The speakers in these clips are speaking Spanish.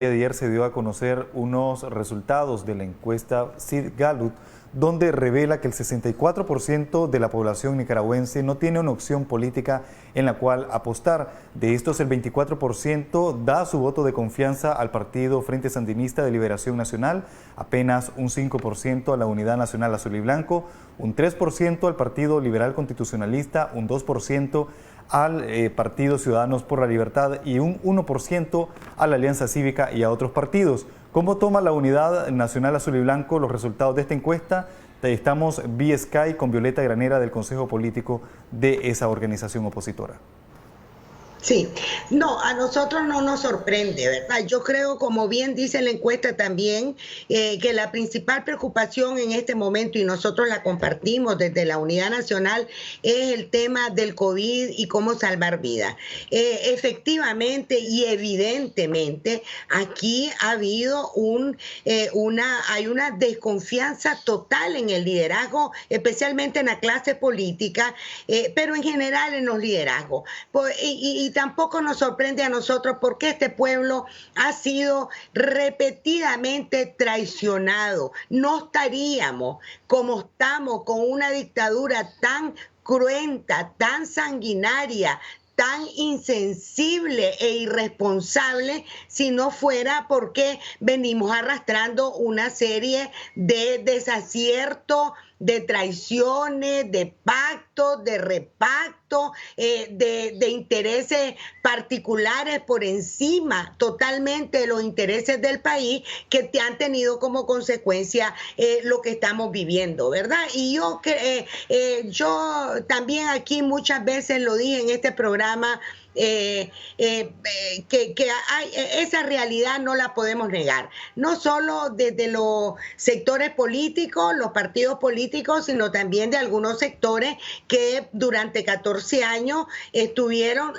de ayer se dio a conocer unos resultados de la encuesta Sid Gallup, donde revela que el 64% de la población nicaragüense no tiene una opción política en la cual apostar. De estos, el 24% da su voto de confianza al partido Frente Sandinista de Liberación Nacional, apenas un 5% a la Unidad Nacional Azul y Blanco, un 3% al Partido Liberal Constitucionalista, un 2% al Partido Ciudadanos por la Libertad y un 1% a la Alianza Cívica y a otros partidos. ¿Cómo toma la Unidad Nacional Azul y Blanco los resultados de esta encuesta? Estamos vía Skype con Violeta Granera del Consejo Político de esa organización opositora. Sí, no, a nosotros no nos sorprende, ¿verdad? Yo creo, como bien dice la encuesta también, que la principal preocupación en este momento, y nosotros la compartimos desde la Unidad Nacional, es el tema del COVID y cómo salvar vidas. Efectivamente y evidentemente, aquí ha habido hay una desconfianza total en el liderazgo, especialmente en la clase política, pero en general en los liderazgos. Y tampoco nos sorprende a nosotros porque este pueblo ha sido repetidamente traicionado. No estaríamos como estamos con una dictadura tan cruenta, tan sanguinaria, tan insensible e irresponsable si no fuera porque venimos arrastrando una serie de desaciertos, de traiciones, de pactos, de repactos, de intereses particulares por encima totalmente de los intereses del país que te han tenido como consecuencia lo que estamos viviendo, ¿verdad? Y yo también aquí muchas veces lo dije en este programa, esa realidad no la podemos negar, no solo desde los sectores políticos, los partidos políticos, sino también de algunos sectores que durante 14 años estuvieron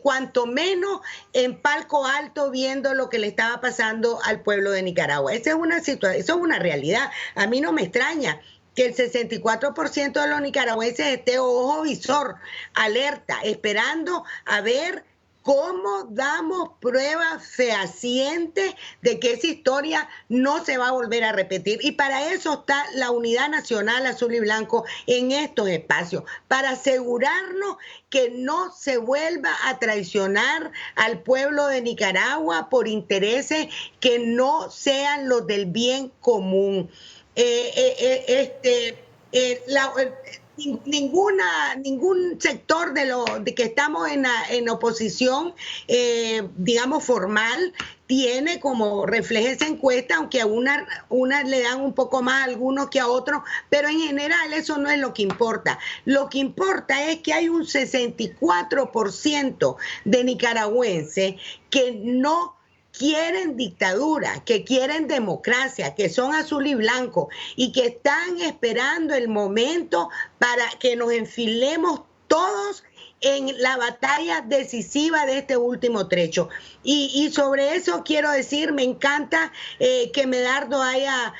cuanto menos en palco alto viendo lo que le estaba pasando al pueblo de Nicaragua. Esa es una situación, eso es una realidad. A mí no me extraña que el 64% de los nicaragüenses esté ojo visor, alerta, esperando a ver cómo damos pruebas fehacientes de que esa historia no se va a volver a repetir. Y para eso está la Unidad Nacional Azul y Blanco en estos espacios, para asegurarnos que no se vuelva a traicionar al pueblo de Nicaragua por intereses que no sean los del bien común. Ningún sector de que estamos en oposición, digamos formal, tiene como refleja esa encuesta, aunque a unas le dan un poco más a algunos que a otros, pero en general eso no es lo que importa. Lo que importa es que hay un 64% de nicaragüenses que no quieren dictadura, que quieren democracia, que son azul y blanco y que están esperando el momento para que nos enfilemos todos en la batalla decisiva de este último trecho. Y sobre eso quiero decir, me encanta que Medardo haya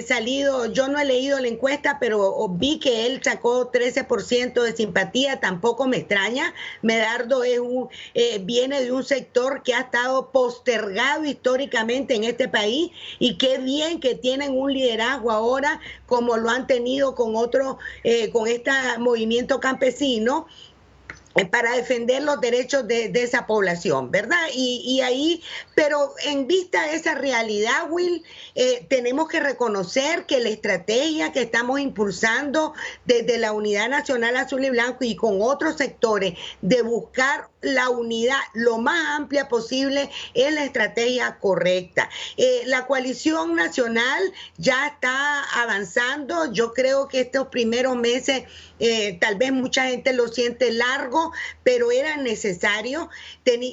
salido, yo no he leído la encuesta, pero vi que él sacó 13% de simpatía, tampoco me extraña. Medardo viene de un sector que ha estado postergado históricamente en este país y qué bien que tienen un liderazgo ahora como lo han tenido con este movimiento campesino, para defender los derechos de esa población, ¿verdad? Y ahí, pero en vista de esa realidad, Will, tenemos que reconocer que la estrategia que estamos impulsando desde la Unidad Nacional Azul y Blanco y con otros sectores de buscar la unidad lo más amplia posible es la estrategia correcta. La coalición nacional ya está avanzando. Yo creo que estos primeros meses tal vez mucha gente lo siente largo, pero era necesario.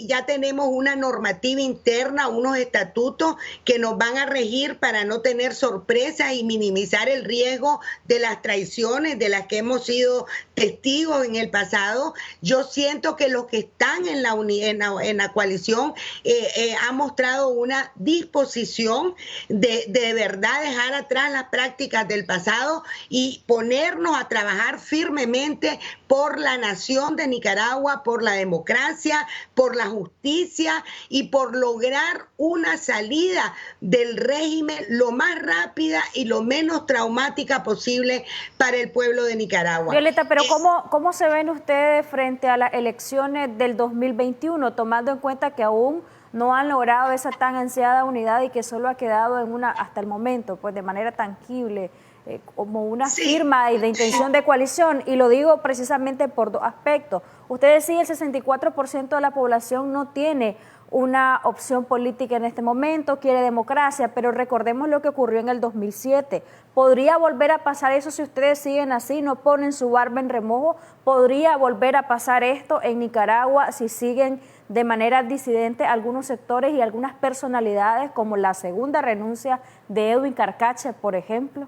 Ya tenemos una normativa interna, unos estatutos que nos van a regir para no tener sorpresas y minimizar el riesgo de las traiciones de las que hemos sido testigos en el pasado. Yo siento que los que están están en la coalición han mostrado una disposición de verdad dejar atrás las prácticas del pasado y ponernos a trabajar firmemente por la nación de Nicaragua, por la democracia, por la justicia y por lograr una salida del régimen lo más rápida y lo menos traumática posible para el pueblo de Nicaragua. Violeta, pero ¿cómo se ven ustedes frente a las elecciones del 2021, tomando en cuenta que aún no han logrado esa tan ansiada unidad y que solo ha quedado en una, hasta el momento, pues de manera tangible, como una firma de intención de coalición? Y lo digo precisamente por dos aspectos. Usted decía el 64% de la población no tiene una opción política en este momento, quiere democracia, pero recordemos lo que ocurrió en el 2007. ¿Podría volver a pasar eso si ustedes siguen así, no ponen su barba en remojo? ¿Podría volver a pasar esto en Nicaragua si siguen de manera disidente algunos sectores y algunas personalidades, como la segunda renuncia de Edwin Carcache, por ejemplo?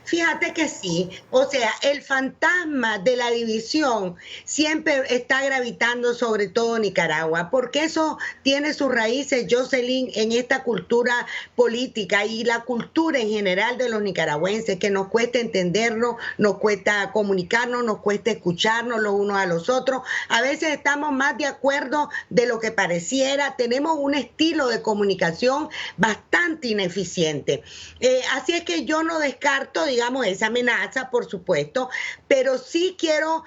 Fíjate que sí, o sea, el fantasma de la división siempre está gravitando sobre todo Nicaragua, porque eso tiene sus raíces, Jocelyn, en esta cultura política y la cultura en general de los nicaragüenses, que nos cuesta entendernos, nos cuesta comunicarnos, nos cuesta escucharnos los unos a los otros. A veces estamos más de acuerdo de lo que pareciera, tenemos un estilo de comunicación bastante ineficiente. Así es que yo no descarto, digamos, esa amenaza, por supuesto, pero sí quiero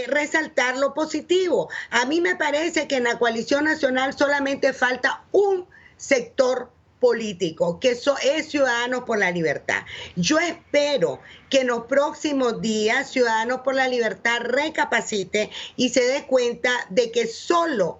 resaltar lo positivo. A mí me parece que en la coalición nacional solamente falta un sector político, que eso es Ciudadanos por la Libertad. Yo espero que en los próximos días Ciudadanos por la Libertad recapacite y se dé cuenta de que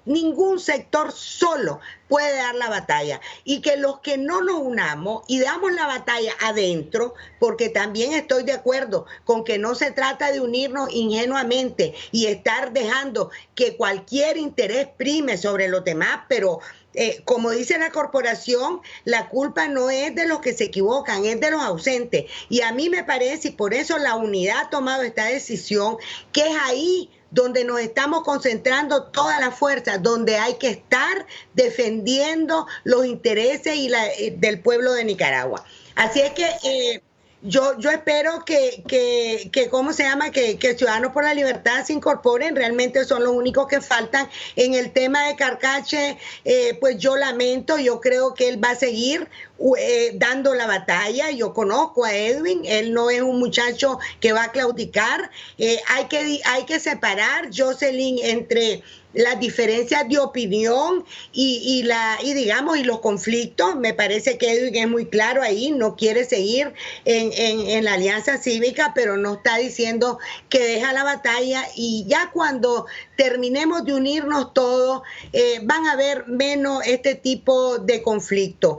ningún sector solo puede dar la batalla, y que los que no nos unamos y damos la batalla adentro, porque también estoy de acuerdo con que no se trata de unirnos ingenuamente y estar dejando que cualquier interés prime sobre los demás, pero como dice la corporación, la culpa no es de los que se equivocan, es de los ausentes. Y a mí me parece, y por eso la unidad ha tomado esta decisión, que es ahí donde nos estamos concentrando toda la fuerza, donde hay que estar defendiendo los intereses del pueblo de Nicaragua. Así es que yo espero que ¿cómo se llama? Que Ciudadanos por la Libertad se incorporen, realmente son los únicos que faltan. En el tema de Carcache, pues yo lamento, yo creo que él va a seguir dando la batalla. Yo conozco a Edwin, él no es un muchacho que va a claudicar. Hay que separar, Jocelyn, entre las diferencias de opinión y los conflictos. Me parece que Edwin es muy claro ahí, no quiere seguir en la alianza cívica, pero no está diciendo que deja la batalla, y ya cuando terminemos de unirnos todos, van a haber menos este tipo de conflicto,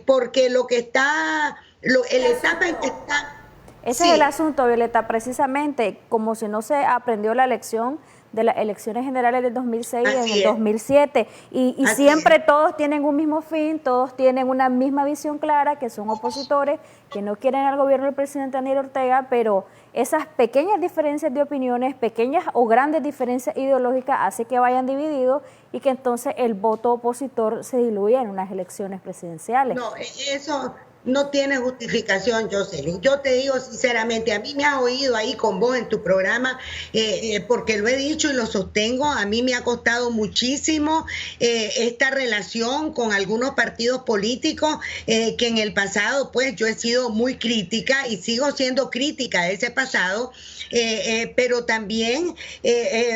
porque el etapa en que está... Ese es el asunto, Violeta, precisamente como si no se aprendió la lección de las elecciones generales del 2006 y en el 2007, y siempre todos tienen un mismo fin, todos tienen una misma visión clara, que son opositores, que no quieren al gobierno del presidente Daniel Ortega, pero esas pequeñas diferencias de opiniones, pequeñas o grandes diferencias ideológicas, hace que vayan divididos y que entonces el voto opositor se diluya en unas elecciones presidenciales. No, eso no tiene justificación, Jocelyn. Yo te digo sinceramente, a mí me has oído ahí con vos en tu programa, porque lo he dicho y lo sostengo, a mí me ha costado muchísimo esta relación con algunos partidos políticos, que en el pasado pues yo he sido muy crítica y sigo siendo crítica de ese pasado, pero también,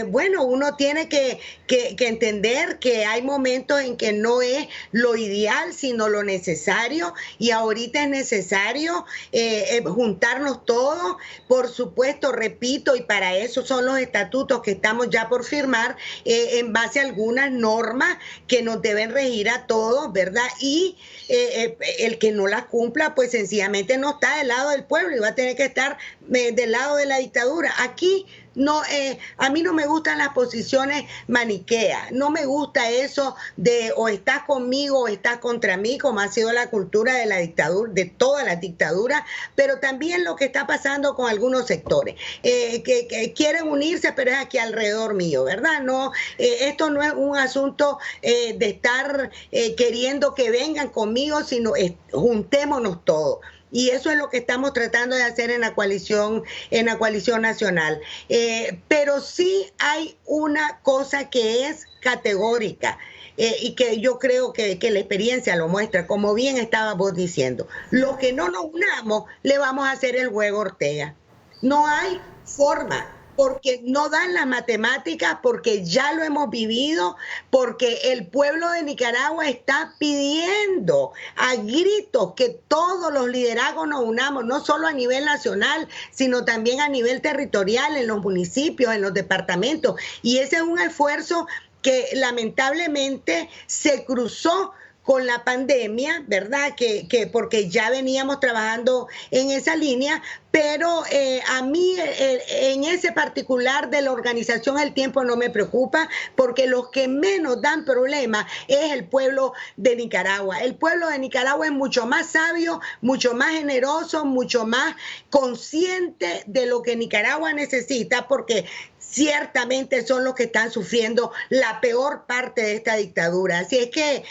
bueno, uno tiene que entender que hay momentos en que no es lo ideal, sino lo necesario, y ahorita es necesario juntarnos todos, por supuesto, repito, y para eso son los estatutos que estamos ya por firmar, en base a algunas normas que nos deben regir a todos, ¿verdad? Y el que no las cumpla, pues sencillamente no está del lado del pueblo y va a tener que estar del lado de la dictadura. Aquí No, a mí no me gustan las posiciones maniqueas, no me gusta eso de o estás conmigo o estás contra mí, como ha sido la cultura de la dictadura, de toda la dictadura, pero también lo que está pasando con algunos sectores, que quieren unirse, pero es aquí alrededor mío, ¿verdad? No, esto no es un asunto de estar queriendo que vengan conmigo, sino juntémonos todos. Y eso es lo que estamos tratando de hacer en la coalición nacional. Pero sí hay una cosa que es categórica y que yo creo que la experiencia lo muestra, como bien estabas vos diciendo. Los que no nos unamos le vamos a hacer el juego a Ortega. No hay forma, porque no dan las matemáticas, porque ya lo hemos vivido, porque el pueblo de Nicaragua está pidiendo a gritos que todos los liderazgos nos unamos, no solo a nivel nacional, sino también a nivel territorial, en los municipios, en los departamentos. Y ese es un esfuerzo que lamentablemente se cruzó con la pandemia, ¿verdad? Que porque ya veníamos trabajando en esa línea, pero a mí en ese particular de la organización el tiempo no me preocupa, porque los que menos dan problemas es el pueblo de Nicaragua. El pueblo de Nicaragua es mucho más sabio, mucho más generoso, mucho más consciente de lo que Nicaragua necesita, porque ciertamente son los que están sufriendo la peor parte de esta dictadura. Así es que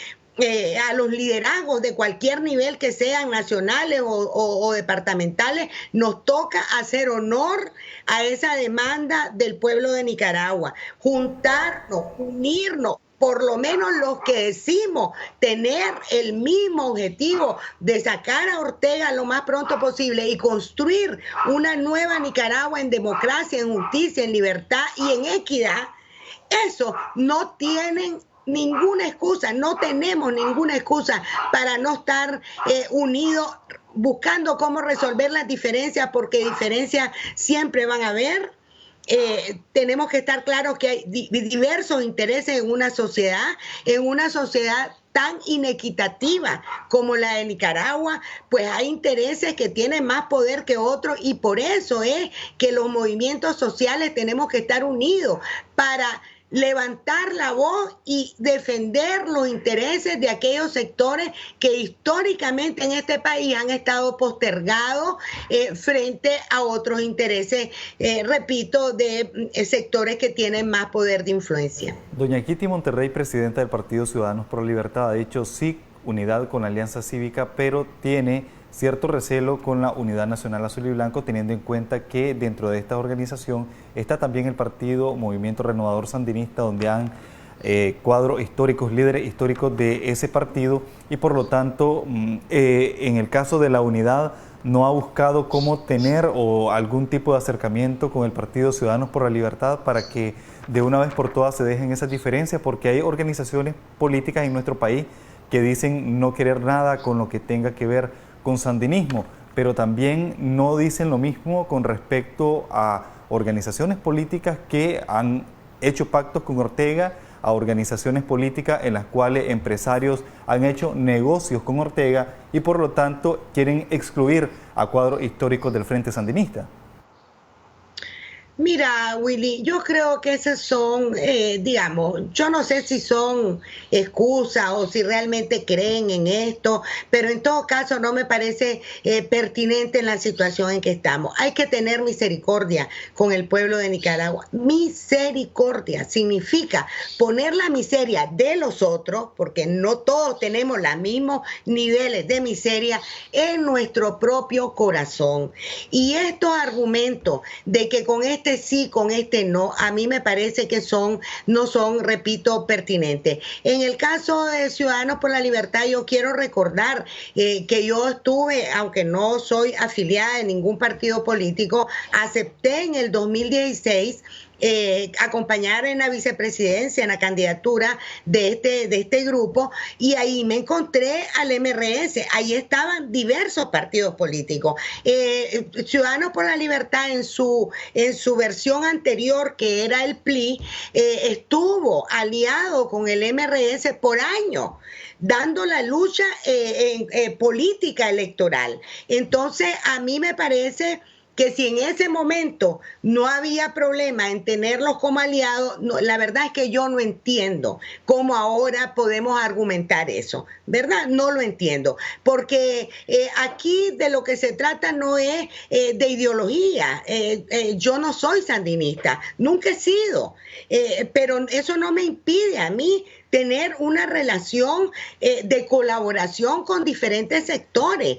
a los liderazgos de cualquier nivel que sean nacionales o departamentales, nos toca hacer honor a esa demanda del pueblo de Nicaragua, juntarnos, unirnos, por lo menos los que decimos tener el mismo objetivo de sacar a Ortega lo más pronto posible y construir una nueva Nicaragua en democracia, en justicia, en libertad y en equidad. Eso no tienen ninguna excusa, no tenemos ninguna excusa para no estar unidos buscando cómo resolver las diferencias, porque diferencias siempre van a haber. Tenemos que estar claros que hay diversos intereses en una sociedad tan inequitativa como la de Nicaragua, pues hay intereses que tienen más poder que otros, y por eso es que los movimientos sociales tenemos que estar unidos para levantar la voz y defender los intereses de aquellos sectores que históricamente en este país han estado postergados frente a otros intereses, repito, de sectores que tienen más poder de influencia. Doña Kitty Monterrey, presidenta del Partido Ciudadanos por la Libertad, ha dicho sí unidad con la Alianza Cívica, pero tiene cierto recelo con la Unidad Nacional Azul y Blanco, teniendo en cuenta que dentro de esta organización está también el partido Movimiento Renovador Sandinista, donde han cuadros históricos, líderes históricos de ese partido, y por lo tanto, en el caso de la unidad, no ha buscado cómo tener o algún tipo de acercamiento con el Partido Ciudadanos por la Libertad para que de una vez por todas se dejen esas diferencias, porque hay organizaciones políticas en nuestro país que dicen no querer nada con lo que tenga que ver con sandinismo, pero también no dicen lo mismo con respecto a organizaciones políticas que han hecho pactos con Ortega, a organizaciones políticas en las cuales empresarios han hecho negocios con Ortega y por lo tanto quieren excluir a cuadros históricos del Frente Sandinista. Mira, Willy, yo creo que esas son, digamos, yo no sé si son excusas o si realmente creen en esto, pero en todo caso no me parece pertinente en la situación en que estamos. Hay que tener misericordia con el pueblo de Nicaragua. Misericordia significa poner la miseria de los otros, porque no todos tenemos los mismos niveles de miseria, en nuestro propio corazón. Y estos argumentos de que con este sí, con este no, a mí me parece que no son, repito, pertinentes. En el caso de Ciudadanos por la Libertad, yo quiero recordar que yo estuve, aunque no soy afiliada de ningún partido político, acepté en el 2016 acompañar en la vicepresidencia, en la candidatura de este grupo, y ahí me encontré al MRS. Ahí estaban diversos partidos políticos. Ciudadanos por la Libertad en su versión anterior, que era el PLI, estuvo aliado con el MRS por años, dando la lucha política electoral. Entonces, a mí me parece que si en ese momento no había problema en tenerlos como aliados, no, la verdad es que yo no entiendo cómo ahora podemos argumentar eso, ¿verdad? No lo entiendo, porque aquí de lo que se trata no es de ideología. Yo no soy sandinista, nunca he sido, pero eso no me impide a mí tener una relación de colaboración con diferentes sectores,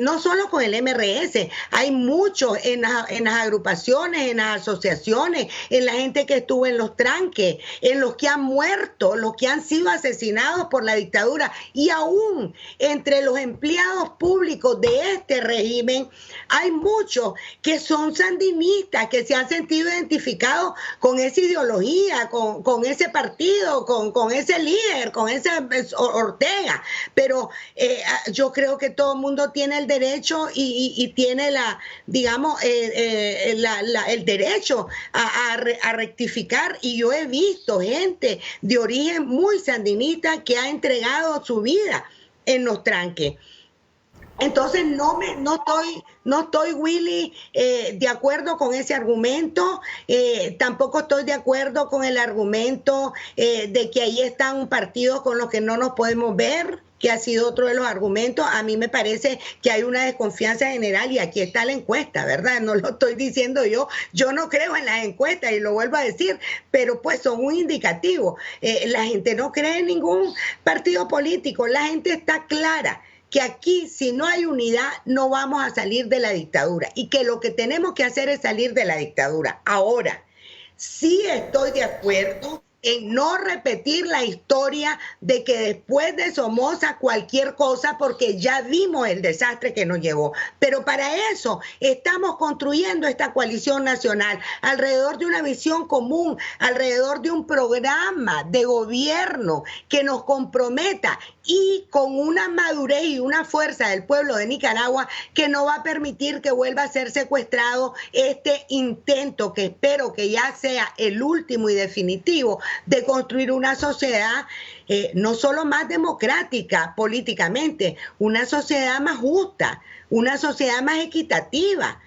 no solo con el MRS, hay muchos en las agrupaciones, en las asociaciones, en la gente que estuvo en los tranques, en los que han muerto, los que han sido asesinados por la dictadura, y aún entre los empleados públicos de este régimen hay muchos que son sandinistas, que se han sentido identificados con esa ideología, con ese partido, con ese líder, con ese Ortega, pero yo creo que todo el mundo tiene el derecho y tiene el derecho a rectificar, y yo he visto gente de origen muy sandinista que ha entregado su vida en los tranques. Entonces no estoy, Willy, de acuerdo con ese argumento. Tampoco estoy de acuerdo con el argumento de que ahí están un partido con los que no nos podemos ver, que ha sido otro de los argumentos. A mí me parece que hay una desconfianza general, y aquí está la encuesta, ¿verdad? No lo estoy diciendo yo no creo en las encuestas, y lo vuelvo a decir, pero pues son un indicativo. La gente no cree en ningún partido político, la gente está clara que aquí, si no hay unidad, no vamos a salir de la dictadura, y que lo que tenemos que hacer es salir de la dictadura. Ahora, sí estoy de acuerdo en no repetir la historia de que después de Somoza cualquier cosa, porque ya vimos el desastre que nos llevó. Pero para eso estamos construyendo esta coalición nacional alrededor de una visión común, alrededor de un programa de gobierno que nos comprometa, y con una madurez y una fuerza del pueblo de Nicaragua que no va a permitir que vuelva a ser secuestrado este intento, que espero que ya sea el último y definitivo, de construir una sociedad no solo más democrática políticamente, una sociedad más justa, una sociedad más equitativa.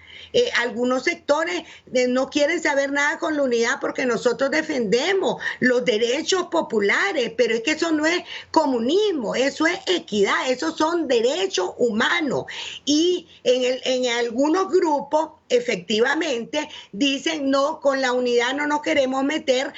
Algunos sectores no quieren saber nada con la unidad porque nosotros defendemos los derechos populares, pero es que eso no es comunismo, eso es equidad, esos son derechos humanos. Y en algunos grupos efectivamente dicen no, con la unidad no nos queremos meter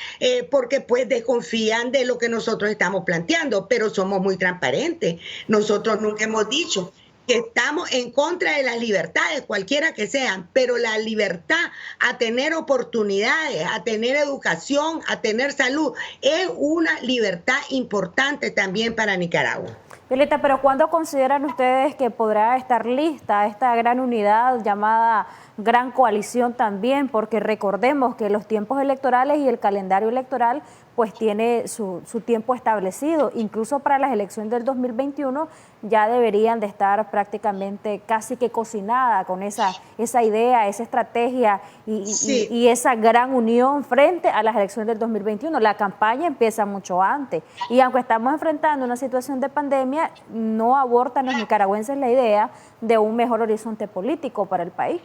porque pues desconfían de lo que nosotros estamos planteando, pero somos muy transparentes. Nosotros nunca hemos dicho que estamos en contra de las libertades, cualquiera que sean, pero la libertad a tener oportunidades, a tener educación, a tener salud, es una libertad importante también para Nicaragua. Violeta, pero ¿cuándo consideran ustedes que podrá estar lista esta gran unidad llamada gran coalición también? Porque recordemos que los tiempos electorales y el calendario electoral pues tiene su tiempo establecido. Incluso para las elecciones del 2021 ya deberían de estar prácticamente casi que cocinada con esa idea, esa estrategia y esa gran unión frente a las elecciones del 2021. La campaña empieza mucho antes, y aunque estamos enfrentando una situación de pandemia, no abortan los nicaragüenses la idea de un mejor horizonte político para el país.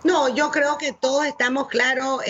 No, yo creo que todos estamos claros,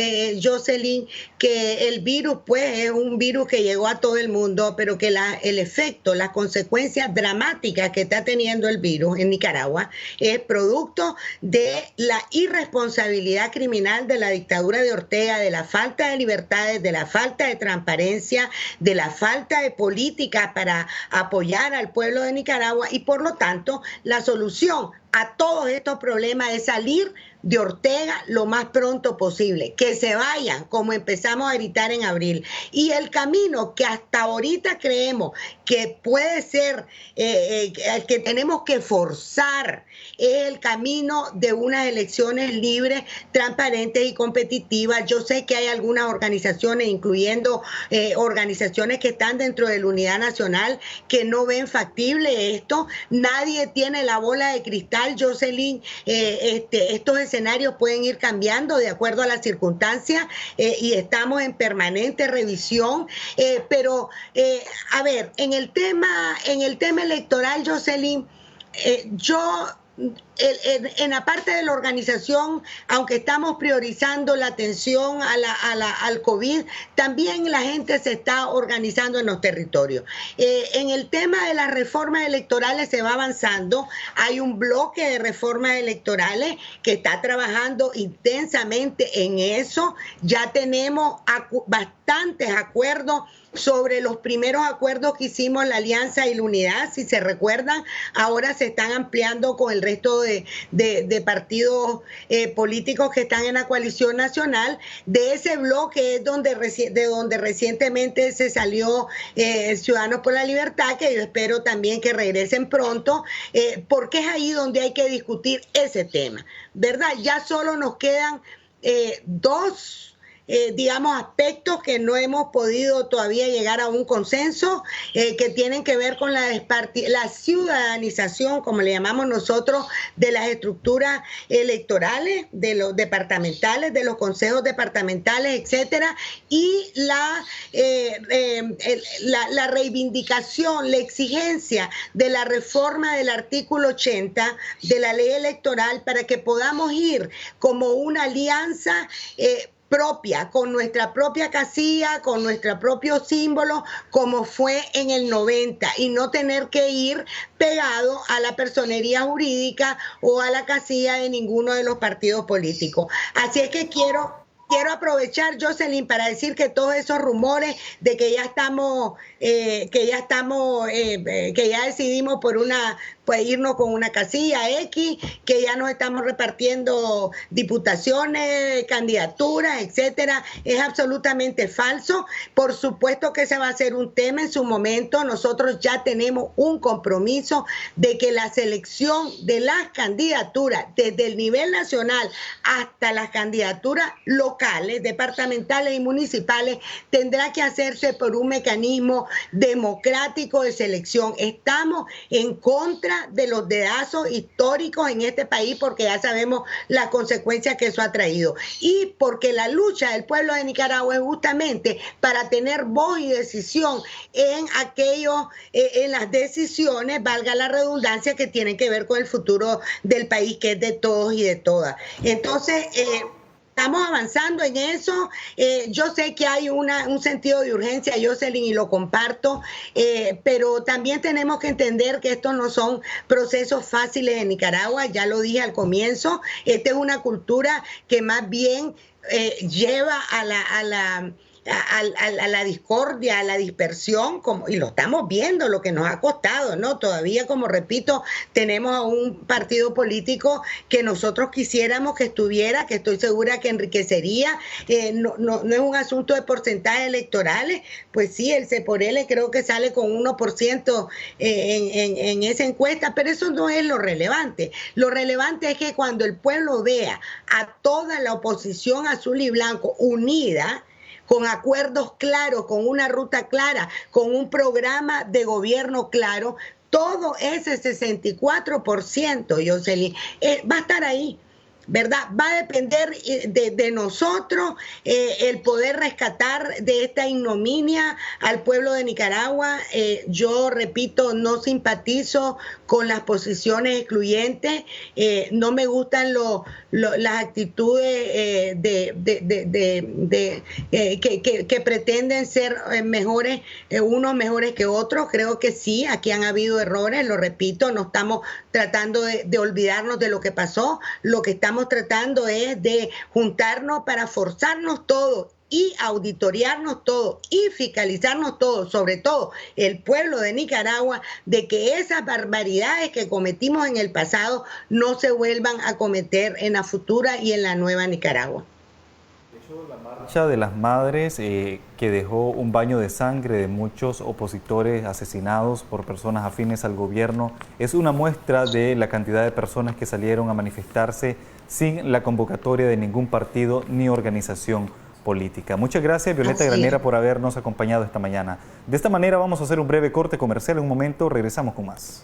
Jocelyn, que el virus pues es un virus que llegó a todo el mundo, pero que el efecto, las consecuencias dramáticas que está teniendo el virus en Nicaragua es producto de la irresponsabilidad criminal de la dictadura de Ortega, de la falta de libertades, de la falta de transparencia, de la falta de políticas para apoyar al pueblo de Nicaragua, y por lo tanto la solución a todos estos problemas es salir de Ortega lo más pronto posible, que se vayan como empezamos a gritar en abril. Y el camino que hasta ahorita creemos que puede ser, que tenemos que forzar, es el camino de unas elecciones libres, transparentes y competitivas. Yo sé que hay algunas organizaciones, incluyendo organizaciones que están dentro de la Unidad Nacional, que no ven factible esto. Nadie tiene la bola de cristal, Jocelyn. Estos escenarios pueden ir cambiando de acuerdo a las circunstancias, y estamos en permanente revisión. Pero, a ver, en el tema electoral, Jocelyn, yo en la parte de la organización, aunque estamos priorizando la atención al COVID, también la gente se está organizando en los territorios. En el tema de las reformas electorales se va avanzando. Hay un bloque de reformas electorales que está trabajando intensamente en eso. Ya tenemos bastantes acuerdos sobre los primeros acuerdos que hicimos la Alianza y la Unidad, si se recuerdan, ahora se están ampliando con el resto de partidos políticos que están en la coalición nacional. De ese bloque es donde recientemente se salió Ciudadanos por la Libertad, que yo espero también que regresen pronto, porque es ahí donde hay que discutir ese tema, ¿verdad? Ya solo nos quedan dos aspectos que no hemos podido todavía llegar a un consenso, que tienen que ver con la ciudadanización, como le llamamos nosotros, de las estructuras electorales, de los departamentales, de los consejos departamentales, etcétera, y la reivindicación, la exigencia de la reforma del artículo 80 de la ley electoral para que podamos ir como una alianza propia, con nuestra propia casilla, con nuestro propio símbolo, como fue en el 90, y no tener que ir pegado a la personería jurídica o a la casilla de ninguno de los partidos políticos. Así es que quiero aprovechar, Jocelyn, para decir que todos esos rumores de que ya decidimos por irnos con una casilla X, que ya nos estamos repartiendo diputaciones, candidaturas, etcétera, es absolutamente falso. Por supuesto que ese va a ser un tema en su momento. Nosotros ya tenemos un compromiso de que la selección de las candidaturas, desde el nivel nacional hasta las candidaturas locales, departamentales y municipales, tendrá que hacerse por un mecanismo democrático de selección. Estamos en contra de los dedazos históricos en este país, porque ya sabemos las consecuencias que eso ha traído, y porque la lucha del pueblo de Nicaragua es justamente para tener voz y decisión en las decisiones, valga la redundancia, que tienen que ver con el futuro del país, que es de todos y de todas. Entonces, estamos avanzando en eso. Yo sé que hay un sentido de urgencia, Jocelyn, y lo comparto, pero también tenemos que entender que estos no son procesos fáciles en Nicaragua. Ya lo dije al comienzo, esta es una cultura que más bien lleva a la discordia, a la dispersión, y lo estamos viendo, lo que nos ha costado, ¿no? Todavía, como repito, tenemos a un partido político que nosotros quisiéramos que estuviera, que estoy segura que enriquecería. No es un asunto de porcentajes electorales, pues sí, el C por L creo que sale con 1% en esa encuesta, pero eso no es lo relevante. Lo relevante es que cuando el pueblo vea a toda la oposición azul y blanco unida, con acuerdos claros, con una ruta clara, con un programa de gobierno claro, todo ese 64%, Jocelyn, va a estar ahí, ¿verdad? Va a depender de nosotros el poder rescatar de esta ignominia al pueblo de Nicaragua. Yo repito, no simpatizo con las posiciones excluyentes, no me gustan las actitudes que pretenden ser mejores, unos mejores que otros. Creo que sí, aquí han habido errores, lo repito, no estamos tratando de olvidarnos de lo que pasó, lo que estamos tratando es de juntarnos para forzarnos todos y auditoriarnos todos y fiscalizarnos todos, sobre todo el pueblo de Nicaragua, de que esas barbaridades que cometimos en el pasado no se vuelvan a cometer en la futura y en la nueva Nicaragua. De hecho, la marcha de las madres que dejó un baño de sangre de muchos opositores asesinados por personas afines al gobierno es una muestra de la cantidad de personas que salieron a manifestarse sin la convocatoria de ningún partido ni organización política. Muchas gracias, Violeta Granera, por habernos acompañado esta mañana. De esta manera vamos a hacer un breve corte comercial. En un momento regresamos con más.